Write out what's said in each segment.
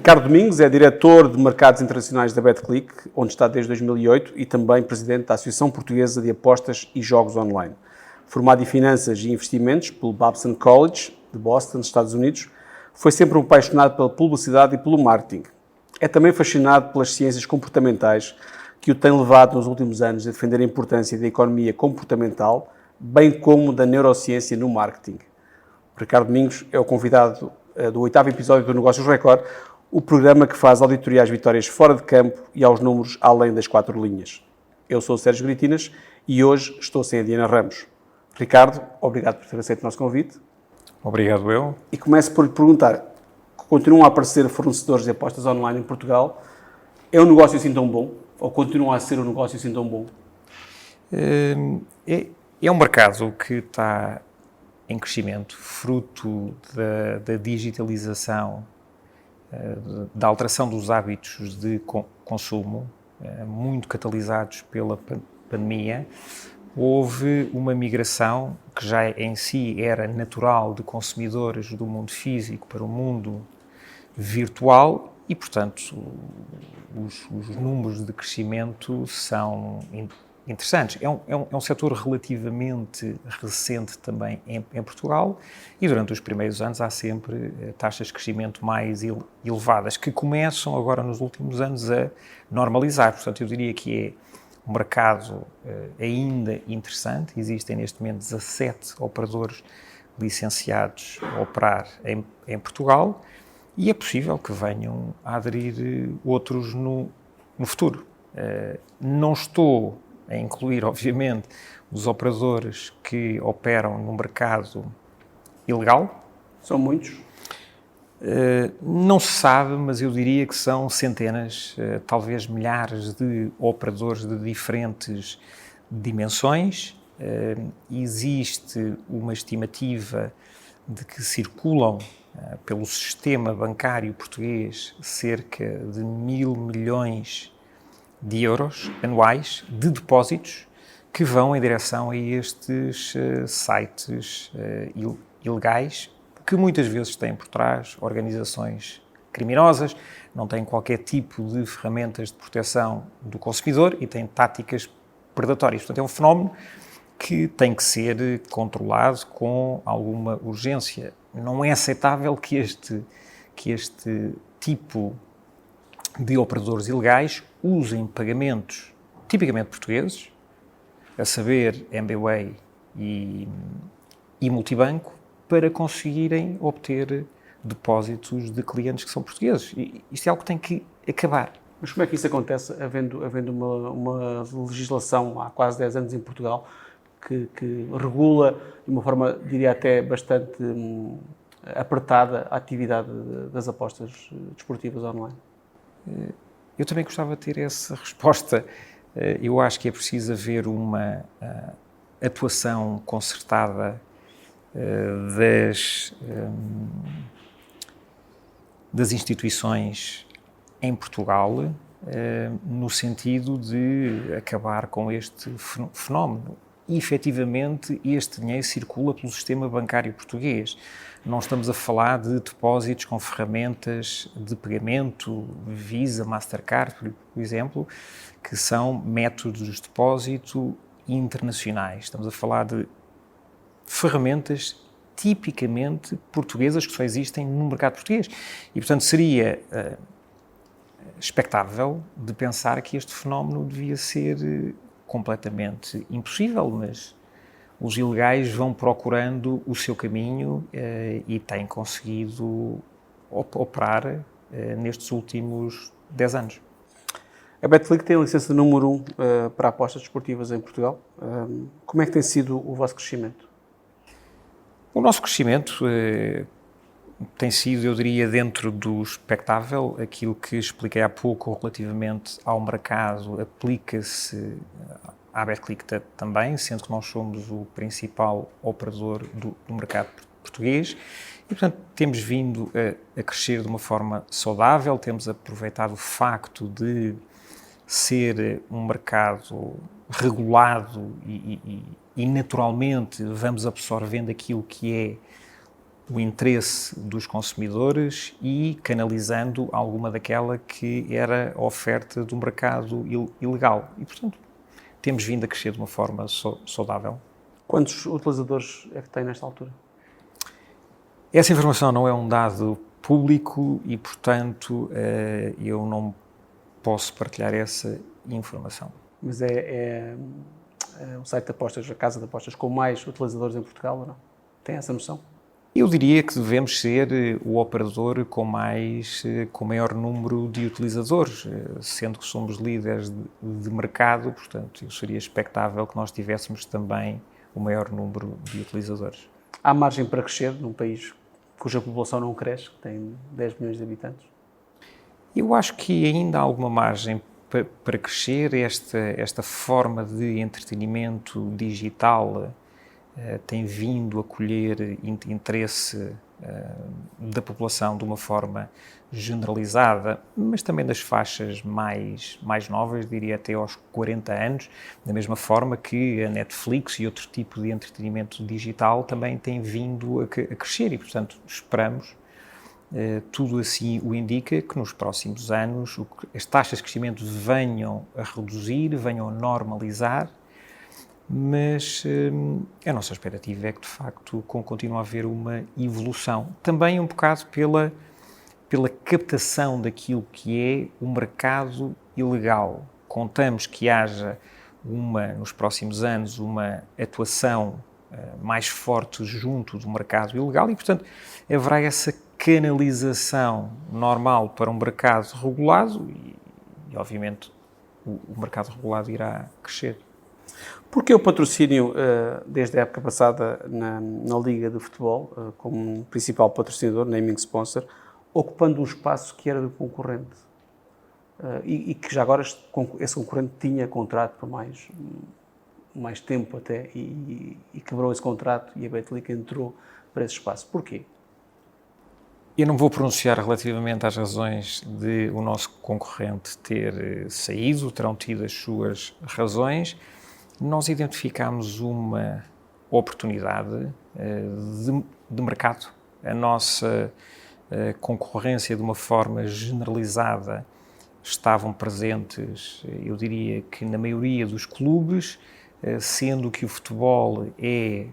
Ricardo Domingos é diretor de mercados internacionais da Betclic, onde está desde 2008, e também presidente da Associação Portuguesa de Apostas e Jogos Online. Formado em Finanças e Investimentos pelo Babson College, de Boston, Estados Unidos, foi sempre um apaixonado pela publicidade e pelo marketing. É também fascinado pelas ciências comportamentais, que o tem levado nos últimos anos a defender a importância da economia comportamental, bem como da neurociência no marketing. Ricardo Domingos é o convidado do 8º episódio do Negócios Record, o programa que faz auditoria às vitórias fora de campo e aos números além das 4 linhas. Eu sou o Sérgio Gritinas e hoje estou sem a Diana Ramos. Ricardo, obrigado por ter aceito o nosso convite. Obrigado eu. E começo por lhe perguntar, continuam a aparecer fornecedores de apostas online em Portugal? É um negócio assim tão bom? Ou continua a ser um negócio assim tão bom? É um mercado que está em crescimento, fruto da digitalização, da alteração dos hábitos de consumo, muito catalisados pela pandemia. Houve uma migração que já em si era natural de consumidores do mundo físico para o mundo virtual e, portanto, os números de crescimento são interessantes. É um setor relativamente recente também em Portugal e durante os primeiros anos há sempre taxas de crescimento mais elevadas que começam agora nos últimos anos a normalizar. Portanto, eu diria que é um mercado ainda interessante. Existem neste momento 17 operadores licenciados a operar em Portugal e é possível que venham a aderir outros no futuro. Não estou a incluir, obviamente, os operadores que operam no mercado ilegal. São muitos? Não se sabe, mas eu diria que são centenas, talvez milhares de operadores de diferentes dimensões. Existe uma estimativa de que circulam pelo sistema bancário português cerca de 1.000 milhões de euros anuais de depósitos que vão em direção a estes sites ilegais, que muitas vezes têm por trás organizações criminosas, não têm qualquer tipo de ferramentas de proteção do consumidor e têm táticas predatórias. Portanto, é um fenómeno que tem que ser controlado com alguma urgência. Não é aceitável que este tipo de operadores ilegais usem pagamentos tipicamente portugueses, a saber, MBWay e multibanco, para conseguirem obter depósitos de clientes que são portugueses. E isto é algo que tem que acabar. Mas como é que isso acontece, havendo uma legislação há quase 10 anos em Portugal que regula de uma forma, diria até, bastante apertada a atividade das apostas desportivas online? Eu também gostava de ter essa resposta. Eu acho que é preciso haver uma atuação concertada das instituições em Portugal, no sentido de acabar com este fenómeno. E, efetivamente, este dinheiro circula pelo sistema bancário português. Não estamos a falar de depósitos com ferramentas de pagamento, Visa, Mastercard, por exemplo, que são métodos de depósito internacionais. Estamos a falar de ferramentas tipicamente portuguesas que só existem no mercado português. E, portanto, seria expectável de pensar que este fenómeno devia ser completamente impossível, mas os ilegais vão procurando o seu caminho e têm conseguido operar nestes últimos 10 anos. A Betclic tem a licença número 1 para apostas desportivas em Portugal. Como é que tem sido o vosso crescimento? O nosso crescimento tem sido, eu diria, dentro do expectável. Aquilo que expliquei há pouco relativamente ao mercado aplica-se à Betclic também, sendo que nós somos o principal operador do mercado português e, portanto, temos vindo a crescer de uma forma saudável, temos aproveitado o facto de ser um mercado regulado e naturalmente vamos absorvendo aquilo que é o interesse dos consumidores e canalizando alguma daquela que era a oferta do mercado ilegal. E, portanto, temos vindo a crescer de uma forma saudável. Quantos utilizadores é que tem nesta altura? Essa informação não é um dado público e, portanto, eu não posso partilhar essa informação. Mas é o site de apostas, a casa de apostas, com mais utilizadores em Portugal ou não? Tem essa noção? Eu diria que devemos ser o operador com maior número de utilizadores, sendo que somos líderes de mercado, portanto, seria expectável que nós tivéssemos também o maior número de utilizadores. Há margem para crescer num país cuja população não cresce, que tem 10 milhões de habitantes? Eu acho que ainda há alguma margem para crescer. Esta forma de entretenimento digital tem vindo a colher interesse da população de uma forma generalizada, mas também das faixas mais novas, diria até aos 40 anos, da mesma forma que a Netflix e outro tipo de entretenimento digital também tem vindo a crescer e, portanto, esperamos, tudo assim o indica, que nos próximos anos as taxas de crescimento venham a reduzir, venham a normalizar, mas a nossa expectativa é que, de facto, continue a haver uma evolução. Também um bocado pela captação daquilo que é o mercado ilegal. Contamos que haja, nos próximos anos, uma atuação mais forte junto do mercado ilegal e, portanto, haverá essa canalização normal para um mercado regulado e obviamente, o mercado regulado irá crescer. Porque o patrocínio, desde a época passada na Liga de Futebol, como principal patrocinador, naming sponsor, ocupando um espaço que era do concorrente e que já agora esse concorrente tinha contrato por mais tempo até e quebrou esse contrato e a Betclic entrou para esse espaço. Porquê? Eu não vou pronunciar relativamente às razões de o nosso concorrente ter saído, terão tido as suas razões. Nós identificámos uma oportunidade de mercado. A nossa concorrência, de uma forma generalizada, estavam presentes, eu diria que na maioria dos clubes, sendo que o futebol é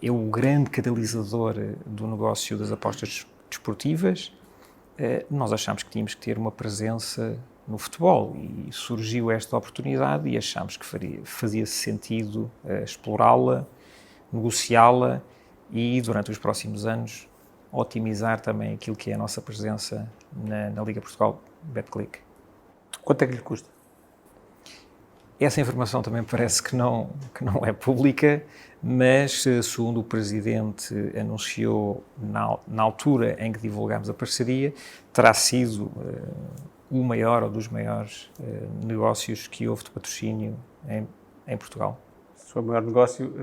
o grande catalisador do negócio das apostas desportivas, nós achámos que tínhamos que ter uma presença no futebol e surgiu esta oportunidade e achámos que fazia sentido explorá-la, negociá-la e, durante os próximos anos, otimizar também aquilo que é a nossa presença na Liga Portugal Betclic. Quanto é que lhe custa? Essa informação também parece que não é pública, mas, segundo o Presidente anunciou na altura em que divulgámos a parceria, terá sido o maior ou dos maiores negócios que houve de patrocínio em Portugal. Se foi o maior negócio,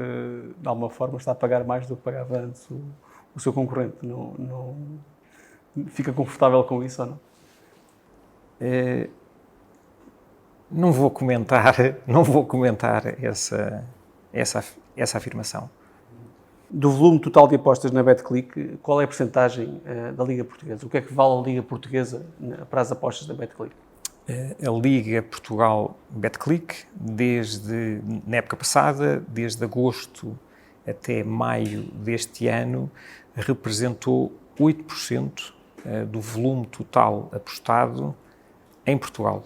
de alguma forma está a pagar mais do que pagava antes o seu concorrente. Não fica confortável com isso ou não? Não vou comentar essa afirmação. Do volume total de apostas na Betclic, qual é a percentagem da Liga Portuguesa? O que é que vale a Liga Portuguesa para as apostas da Betclic? A Liga Portugal Betclic, na época passada, desde agosto até maio deste ano, representou 8% do volume total apostado em Portugal.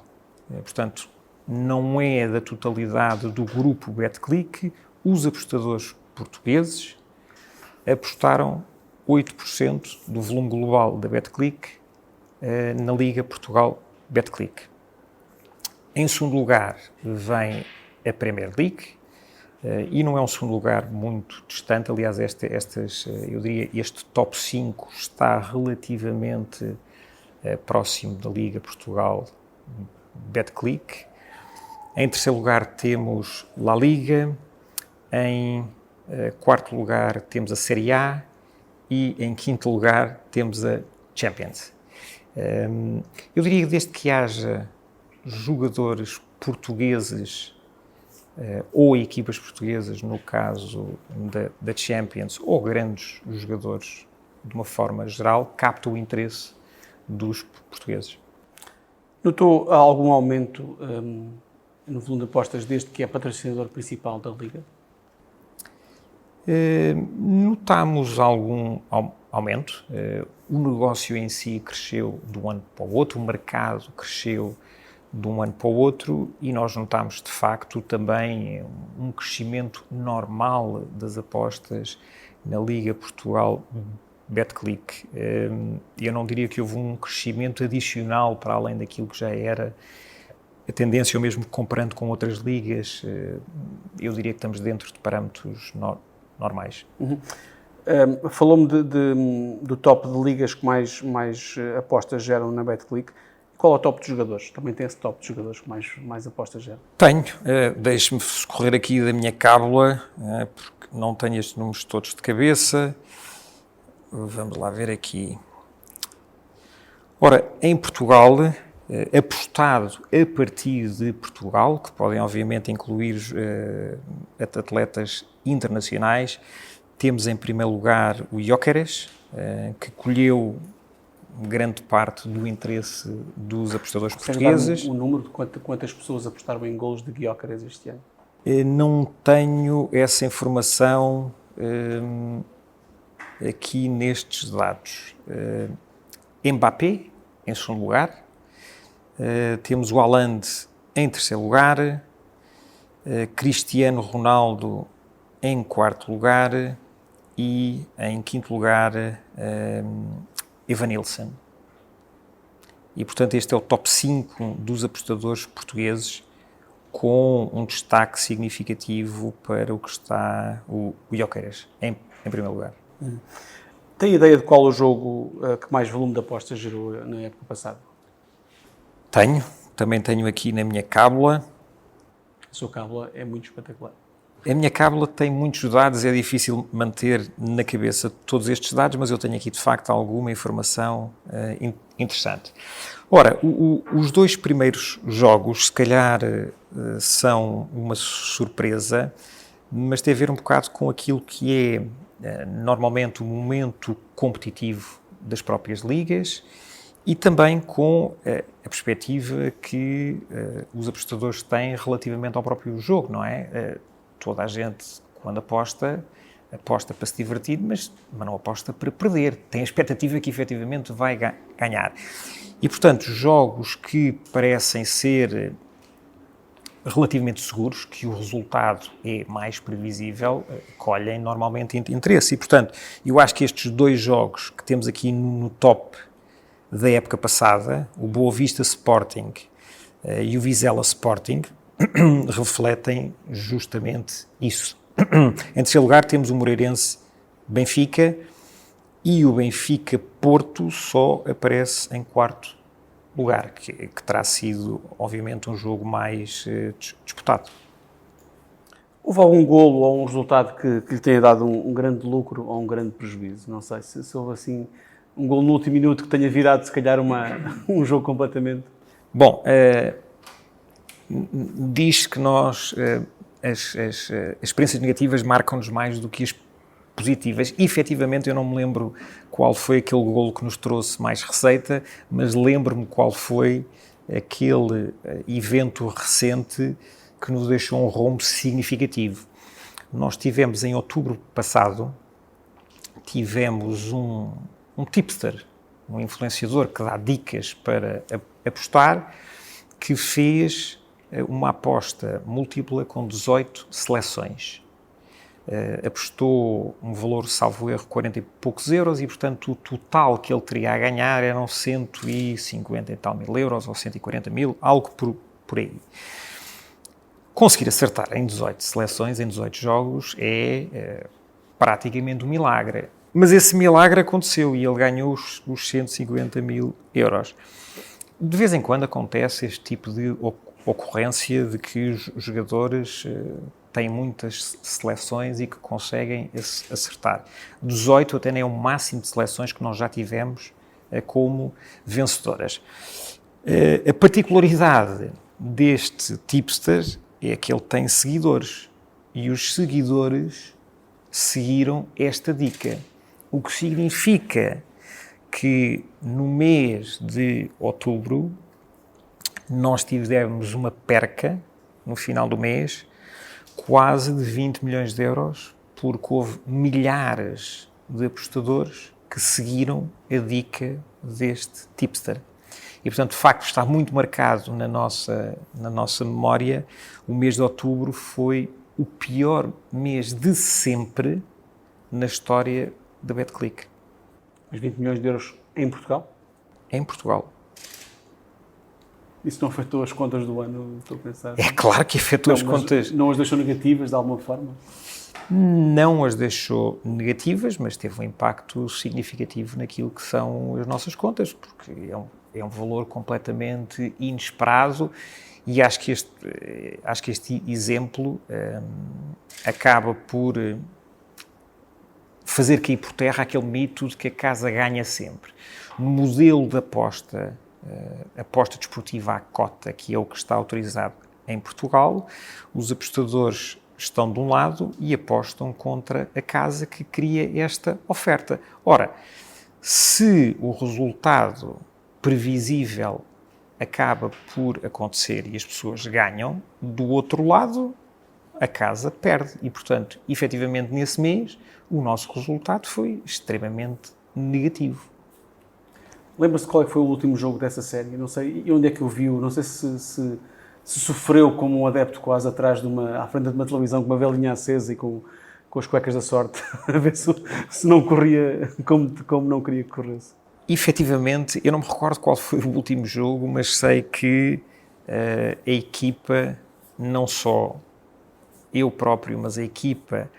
Portanto, não é da totalidade do grupo Betclic. Os apostadores portugueses apostaram 8% do volume global da Betclic na Liga Portugal Betclic. Em segundo lugar vem a Premier League e não é um segundo lugar muito distante. Aliás, eu diria este top 5 está relativamente próximo da Liga Portugal Betclic. Em terceiro lugar temos La Liga, em quarto lugar temos a Série A e em quinto lugar temos a Champions. Eu diria que desde que haja jogadores portugueses ou equipas portuguesas, no caso da Champions, ou grandes jogadores, de uma forma geral, capta o interesse dos portugueses. Notou algum aumento no volume de apostas desde que é patrocinador principal da Liga? Notamos algum aumento. O negócio em si cresceu de um ano para o outro, o mercado cresceu de um ano para o outro e nós notamos, de facto, também um crescimento normal das apostas na Liga Portugal Betclic. Eu não diria que houve um crescimento adicional para além daquilo que já era a tendência, ou mesmo comparando com outras ligas, eu diria que estamos dentro de parâmetros normais. Uhum. Falou-me do top de ligas que mais apostas geram na Betclic. Qual é o top de jogadores? Também tem esse top de jogadores que mais apostas geram? Tenho. Deixe-me escorrer aqui da minha cábula, porque não tenho estes números todos de cabeça. Vamos lá ver aqui. Ora, em Portugal, apostado a partir de Portugal, que podem obviamente incluir atletas internacionais, temos em primeiro lugar o Gyökeres, que colheu grande parte do interesse dos apostadores portugueses. Um número de quantas pessoas apostaram em golos de Gyökeres este ano? Não tenho essa informação aqui nestes dados. Mbappé, em segundo lugar. Temos o Haaland em terceiro lugar. Cristiano Ronaldo em quarto lugar. E em quinto lugar, Evanilson. E, portanto, este é o top 5 dos apostadores portugueses, com um destaque significativo para o que está o Gyökeres, em primeiro lugar. Tem ideia de qual o jogo que mais volume de apostas gerou na época passada? Tenho. Também tenho aqui na minha cábula. A sua cábula é muito espetacular. A minha cábula tem muitos dados, é difícil manter na cabeça todos estes dados, mas eu tenho aqui, de facto, alguma informação interessante. Ora, os dois primeiros jogos, se calhar, são uma surpresa, mas tem a ver um bocado com aquilo que é, normalmente, o momento competitivo das próprias ligas e também com a perspectiva que os apostadores têm relativamente ao próprio jogo, não é? Toda a gente, quando aposta para se divertir, mas não aposta para perder. Tem a expectativa que efetivamente vai ganhar. E, portanto, jogos que parecem ser relativamente seguros, que o resultado é mais previsível, colhem normalmente interesse. E, portanto, eu acho que estes dois jogos que temos aqui no top da época passada, o Boa Vista Sporting e o Vizela Sporting, refletem justamente isso. Em terceiro lugar temos o Moreirense Benfica e o Benfica Porto só aparece em quarto lugar, que terá sido, obviamente, um jogo mais disputado. Houve algum golo ou um resultado que lhe tenha dado um grande lucro ou um grande prejuízo? Não sei se houve assim um golo no último minuto que tenha virado, se calhar, um jogo completamente... Bom, diz que nós, as experiências negativas marcam-nos mais do que as positivas. E, efetivamente, eu não me lembro qual foi aquele golo que nos trouxe mais receita, mas lembro-me qual foi aquele evento recente que nos deixou um rombo significativo. Nós tivemos, em outubro passado, tivemos um tipster, um influenciador que dá dicas para apostar, que fez uma aposta múltipla com 18 seleções. Apostou um valor, salvo erro, 40 e poucos euros e, portanto, o total que ele teria a ganhar eram 150 e tal mil euros ou 140 mil, algo por aí. Conseguir acertar em 18 seleções, em 18 jogos, é praticamente um milagre. Mas esse milagre aconteceu e ele ganhou os 150 mil euros. De vez em quando acontece este tipo de ocorrência de que os jogadores têm muitas seleções e que conseguem acertar. 18 até nem é o máximo de seleções que nós já tivemos como vencedoras. A particularidade deste tipster é que ele tem seguidores e os seguidores seguiram esta dica, o que significa que no mês de outubro nós tivemos uma perca no final do mês quase de 20 milhões de euros, porque houve milhares de apostadores que seguiram a dica deste tipster. E, portanto, de facto, está muito marcado na nossa memória. O mês de outubro foi o pior mês de sempre na história da Betclic. Os 20 milhões de euros em Portugal? Em Portugal. Isso não afetou as contas do ano, estou a pensar? É claro que afetou as contas. Não as deixou negativas de alguma forma? Não as deixou negativas, mas teve um impacto significativo naquilo que são as nossas contas, porque é um valor completamente inesperado e acho que este exemplo acaba por fazer cair por terra aquele mito de que a casa ganha sempre. No modelo de aposta desportiva à cota, que é o que está autorizado em Portugal, os apostadores estão de um lado e apostam contra a casa que cria esta oferta. Ora, se o resultado previsível acaba por acontecer e as pessoas ganham, do outro lado, a casa perde. E, portanto, efetivamente, nesse mês, o nosso resultado foi extremamente negativo. Lembra-se qual é que foi o último jogo dessa série? Não sei, e onde é que o viu? Não sei se sofreu como um adepto quase atrás à frente de uma televisão com uma velinha acesa e com as cuecas da sorte, a ver se não corria como não queria que corresse. Efetivamente, eu não me recordo qual foi o último jogo, mas sei que a equipa, não só eu próprio, mas a equipa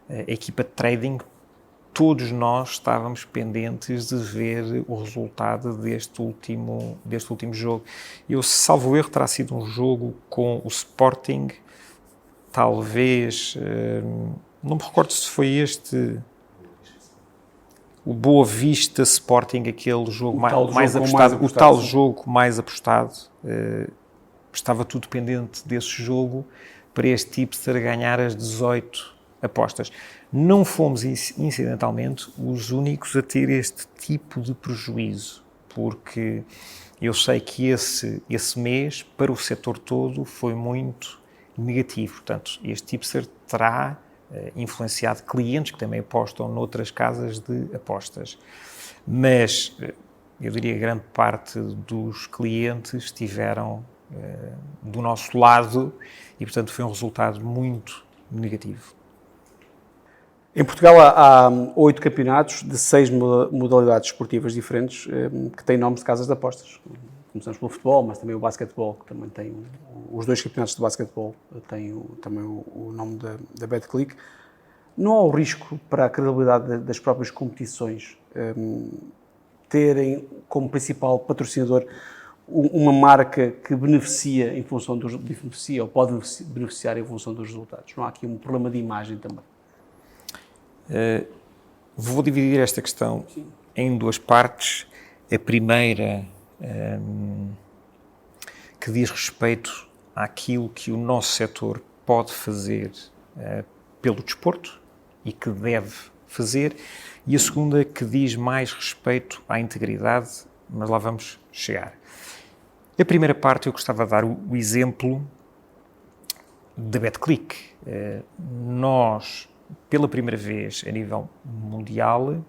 de trading, todos nós estávamos pendentes de ver o resultado deste último jogo. Eu, salvo erro, terá sido um jogo com o Sporting, talvez, não me recordo se foi este, o Boa Vista Sporting, aquele jogo mais apostado, o tal jogo mais apostado. Estava tudo pendente desse jogo para este tipster ganhar as 18 apostas. Não fomos, incidentalmente, os únicos a ter este tipo de prejuízo, porque eu sei que esse mês, para o setor todo, foi muito negativo. Portanto, este tipster terá influenciado clientes que também apostam noutras casas de apostas. Mas, eu diria que grande parte dos clientes estiveram do nosso lado e, portanto, foi um resultado muito negativo. Em Portugal há 8 campeonatos de 6 modalidades esportivas diferentes que têm nomes de casas de apostas. Começamos pelo futebol, mas também o basquetebol, que também tem os 2 campeonatos de basquetebol, têm também o nome da Betclic. Não há o risco para a credibilidade das próprias competições terem como principal patrocinador uma marca que beneficia em função dos beneficia ou pode beneficiar em função dos resultados? Não há aqui um problema de imagem também? Vou dividir esta questão em 2 partes. A primeira, que diz respeito àquilo que o nosso setor pode fazer pelo desporto e que deve fazer, e a segunda que diz mais respeito à integridade, mas lá vamos chegar. A primeira parte eu gostava de dar o exemplo da Betclic. Nós, pela primeira vez a nível mundial,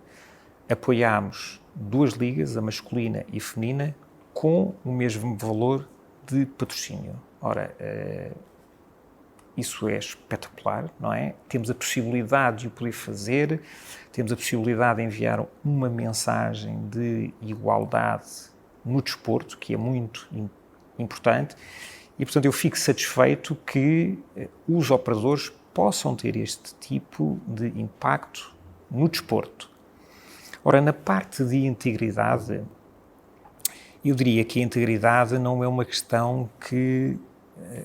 apoiámos 2 ligas, a masculina e a feminina, com o mesmo valor de patrocínio. Ora, isso é espetacular, não é? Temos a possibilidade de o poder fazer, temos a possibilidade de enviar uma mensagem de igualdade no desporto, que é muito importante, e, portanto, eu fico satisfeito que os operadores possam ter este tipo de impacto no desporto. Ora, na parte de integridade, eu diria que a integridade não é uma questão que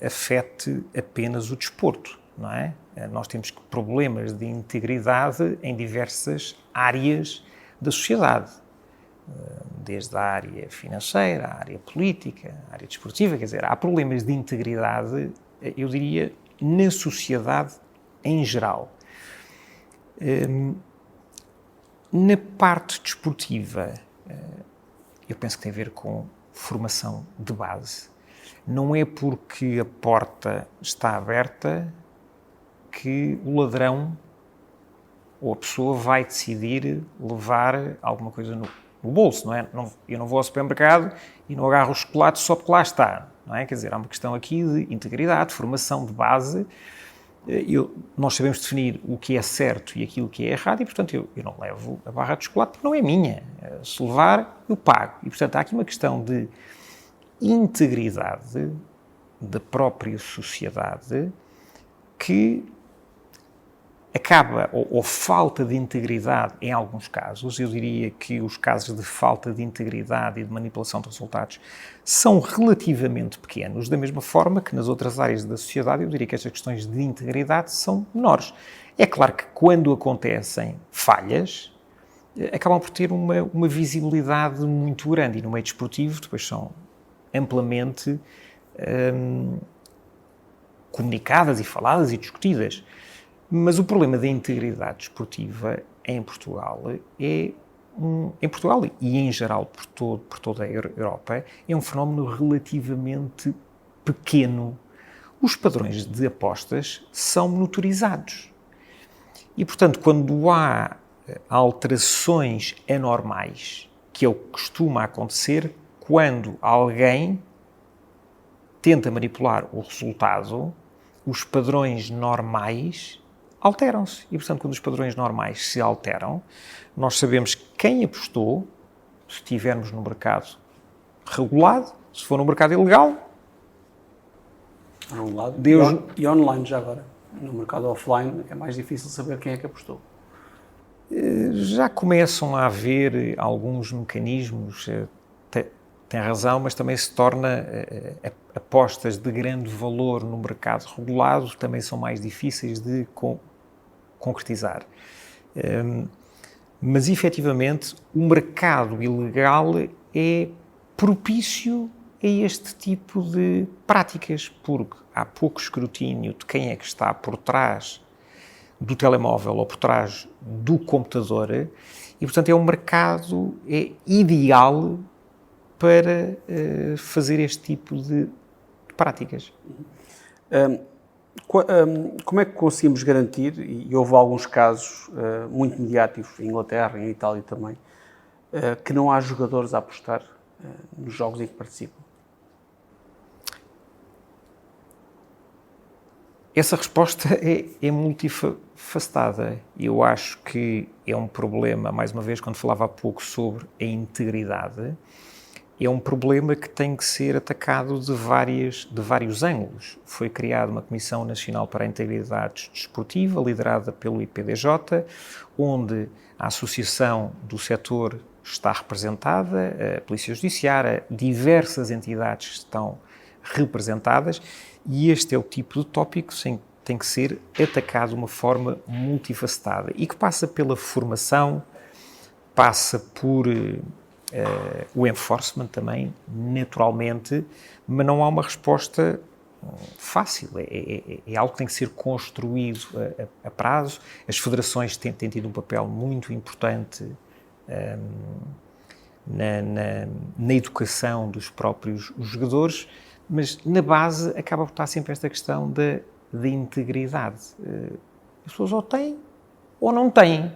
afete apenas o desporto, não é? Nós temos problemas de integridade em diversas áreas da sociedade, desde a área financeira, a área política, a área desportiva, quer dizer, há problemas de integridade eu diria, na sociedade em geral. Na parte desportiva, eu penso que tem a ver com formação de base. Não é porque a porta está aberta que o ladrão ou a pessoa vai decidir levar alguma coisa no bolso, não é? Eu não vou ao supermercado e não agarro o chocolate só porque lá está, não é? Quer dizer, há uma questão aqui de integridade, de formação de base. Nós sabemos definir o que é certo e aquilo que é errado e, portanto, eu não levo a barra de chocolate porque não é minha. Se levar, eu pago. E, portanto, há aqui uma questão de integridade da própria sociedade que acaba, ou falta de integridade em alguns casos. Eu diria que os casos de falta de integridade e de manipulação de resultados são relativamente pequenos, da mesma forma que nas outras áreas da sociedade eu diria que estas questões de integridade são menores. É claro que quando acontecem falhas, acabam por ter uma visibilidade muito grande e no meio desportivo depois são amplamente comunicadas e faladas e discutidas. Mas o problema da integridade desportiva em Portugal em Portugal e em geral por toda a Europa, é um fenómeno relativamente pequeno. Os padrões de apostas são monitorizados. E, portanto, quando há alterações anormais, que é o que costuma acontecer quando alguém tenta manipular o resultado, os padrões normais alteram-se. E, portanto, quando os padrões normais se alteram, nós sabemos quem apostou, se estivermos no mercado regulado, se for no mercado ilegal. Regulado. E online já agora? No mercado offline é mais difícil saber quem é que apostou. Já começam a haver alguns mecanismos, tem razão, mas também se torna apostas de grande valor no mercado regulado, também são mais difíceis de concretizar. Mas, efetivamente, o mercado ilegal é propício a este tipo de práticas, porque há pouco escrutínio de quem é que está por trás do telemóvel ou por trás do computador e, portanto, é um mercado ideal para fazer este tipo de práticas. Como é que conseguimos garantir, e houve alguns casos muito mediáticos em Inglaterra e em Itália também, que não há jogadores a apostar nos jogos em que participam? Essa resposta é multifacetada. Eu acho que é um problema, mais uma vez, quando falava há pouco sobre a integridade, é um problema que tem que ser atacado de vários ângulos. Foi criada uma Comissão Nacional para a Integridade Desportiva, liderada pelo IPDJ, onde a associação do setor está representada, a Polícia Judiciária, diversas entidades estão representadas, e este é o tipo de tópico que tem que ser atacado de uma forma multifacetada e que passa pela formação, passa por o enforcement também, naturalmente, mas não há uma resposta fácil. É algo que tem que ser construído a prazo. As federações têm tido um papel muito importante na educação dos próprios jogadores, mas na base acaba por estar sempre esta questão da integridade. As pessoas ou têm ou não têm.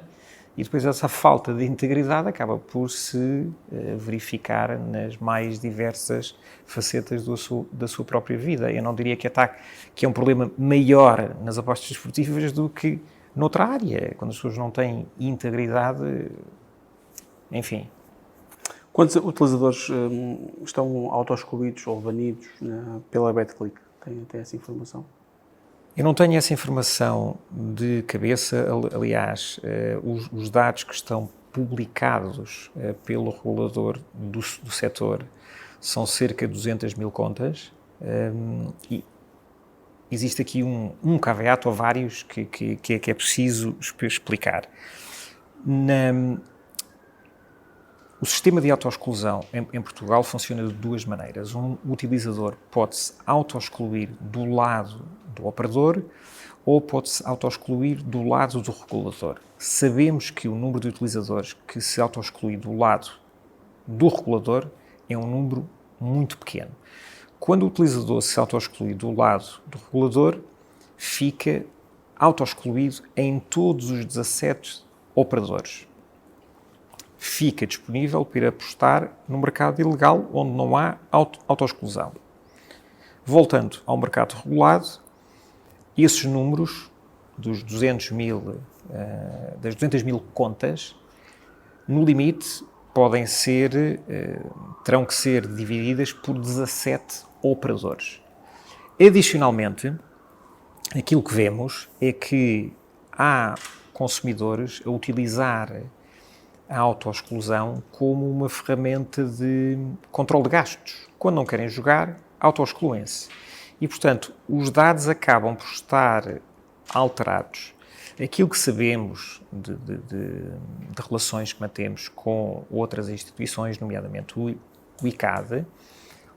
E depois essa falta de integridade acaba por se verificar nas mais diversas facetas da sua própria vida. Eu não diria que é um problema maior nas apostas esportivas do que noutra área. Quando as pessoas não têm integridade, enfim. Quantos utilizadores estão autoexcluídos ou banidos pela BetClick? Tem essa informação? Eu não tenho essa informação de cabeça. Aliás, os dados que estão publicados pelo regulador do setor são cerca de 200 mil contas. E existe aqui um caveato ou vários que é preciso explicar. O sistema de autoexclusão em Portugal funciona de duas maneiras. Um utilizador pode-se autoexcluir do lado do operador ou pode-se autoexcluir do lado do regulador. Sabemos que o número de utilizadores que se autoexclui do lado do regulador é um número muito pequeno. Quando o utilizador se autoexclui do lado do regulador, fica autoexcluído em todos os 17 operadores. Fica disponível para apostar no mercado ilegal, onde não há autoexclusão. Voltando ao mercado regulado, esses números dos 200 mil, das 200 mil contas, no limite, terão que ser divididas por 17 operadores. Adicionalmente, aquilo que vemos é que há consumidores a utilizar a autoexclusão como uma ferramenta de controle de gastos. Quando não querem jogar, autoexcluem-se. E, portanto, os dados acabam por estar alterados. Aquilo que sabemos de relações que mantemos com outras instituições, nomeadamente o ICAD,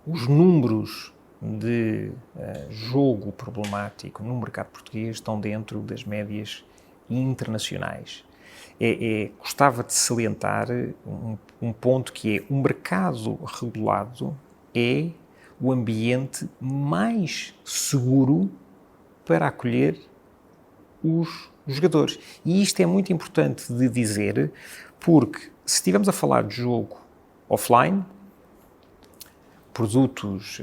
os números de jogo problemático no mercado português estão dentro das médias internacionais. Gostava de salientar um ponto que é: o mercado regulado é o ambiente mais seguro para acolher os jogadores. E isto é muito importante de dizer, porque se estivermos a falar de jogo offline, produtos,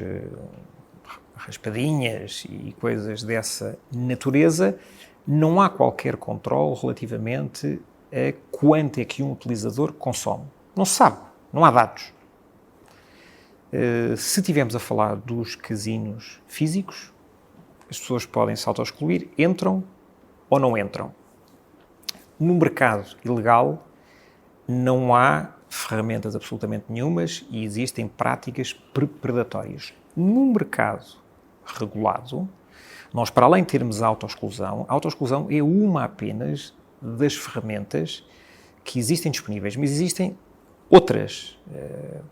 raspadinhas e coisas dessa natureza, não há qualquer controle relativamente a quanto é que um utilizador consome. Não se sabe, não há dados. Se estivermos a falar dos casinos físicos, as pessoas podem se auto-excluir, entram ou não entram. No mercado ilegal não há ferramentas absolutamente nenhumas e existem práticas predatórias. No mercado regulado, nós, para além de termos a autoexclusão é uma apenas das ferramentas que existem disponíveis, mas existem outras.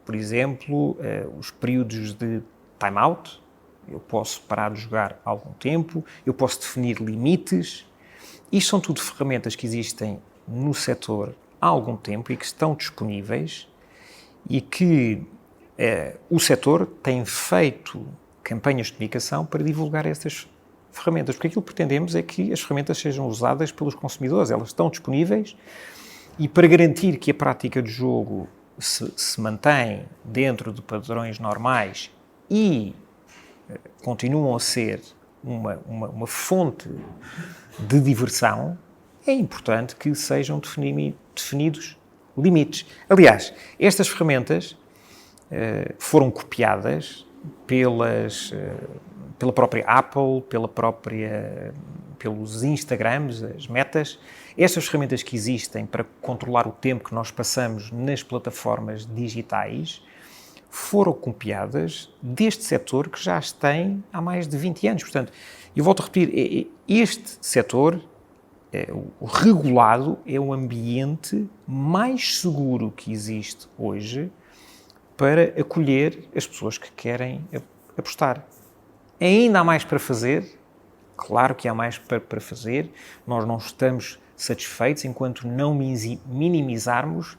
Por exemplo, os períodos de time-out. Eu posso parar de jogar há algum tempo, eu posso definir limites. Isto são tudo ferramentas que existem no setor há algum tempo e que estão disponíveis e que o setor tem feito campanhas de comunicação para divulgar essas ferramentas, porque aquilo que pretendemos é que as ferramentas sejam usadas pelos consumidores, elas estão disponíveis e para garantir que a prática de jogo se mantém dentro de padrões normais e continuam a ser uma fonte de diversão, é importante que sejam definidos limites. Aliás, estas ferramentas foram copiadas pela própria Apple, pelos Instagrams, as metas. Estas ferramentas que existem para controlar o tempo que nós passamos nas plataformas digitais foram copiadas deste setor que já tem há mais de 20 anos. Portanto, eu volto a repetir, este setor, o regulado, é o ambiente mais seguro que existe hoje para acolher as pessoas que querem apostar. Ainda há mais para fazer? Claro que há mais para fazer. Nós não estamos satisfeitos enquanto não minimizarmos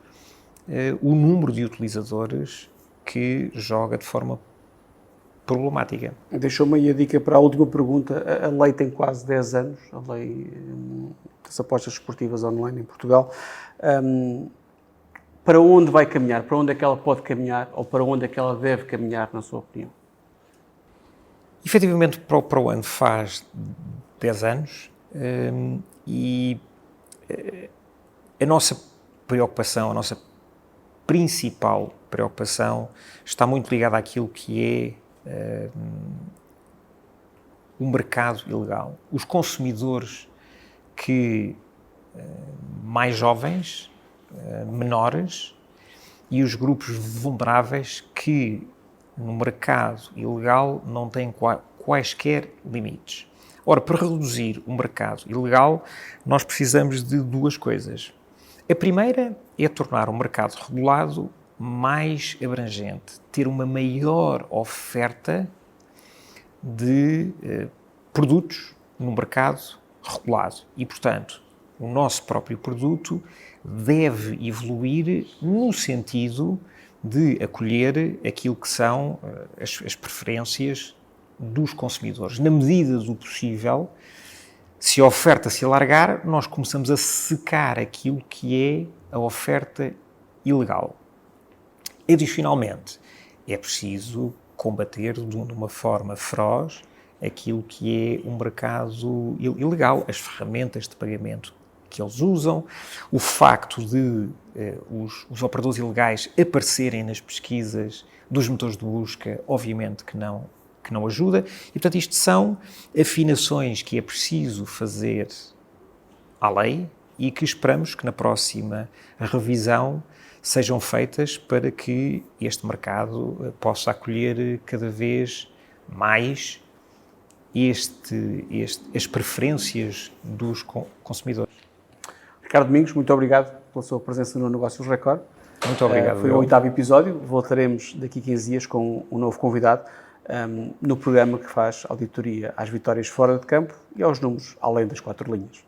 o número de utilizadores que joga de forma problemática. Deixou-me aí a dica para a última pergunta. A lei tem quase 10 anos, a lei das apostas esportivas online em Portugal. Para onde vai caminhar? Para onde é que ela pode caminhar? Ou para onde é que ela deve caminhar, na sua opinião? Efetivamente, para o ano faz 10 anos e a nossa preocupação, a nossa principal preocupação está muito ligada àquilo que é o mercado ilegal. Os consumidores mais jovens, menores, e os grupos vulneráveis que no mercado ilegal não têm quaisquer limites. Ora, para reduzir o mercado ilegal, nós precisamos de duas coisas. A primeira é tornar o mercado regulado mais abrangente, ter uma maior oferta de produtos no mercado regulado e, portanto, o nosso próprio produto deve evoluir no sentido de acolher aquilo que são as preferências dos consumidores. Na medida do possível, se a oferta se alargar, nós começamos a secar aquilo que é a oferta ilegal. Adicionalmente, é preciso combater de uma forma feroz aquilo que é um mercado ilegal, as ferramentas de pagamento que eles usam, o facto de os operadores ilegais aparecerem nas pesquisas dos motores de busca, obviamente que não ajuda. E, portanto, isto são afinações que é preciso fazer à lei e que esperamos que na próxima revisão sejam feitas para que este mercado possa acolher cada vez mais as preferências dos consumidores. Ricardo Domingos, muito obrigado pela sua presença no Negócios Record. Muito obrigado. Foi o 8º episódio. Voltaremos daqui a 15 dias com um novo convidado no programa que faz auditoria às vitórias fora de campo e aos números além das 4 linhas.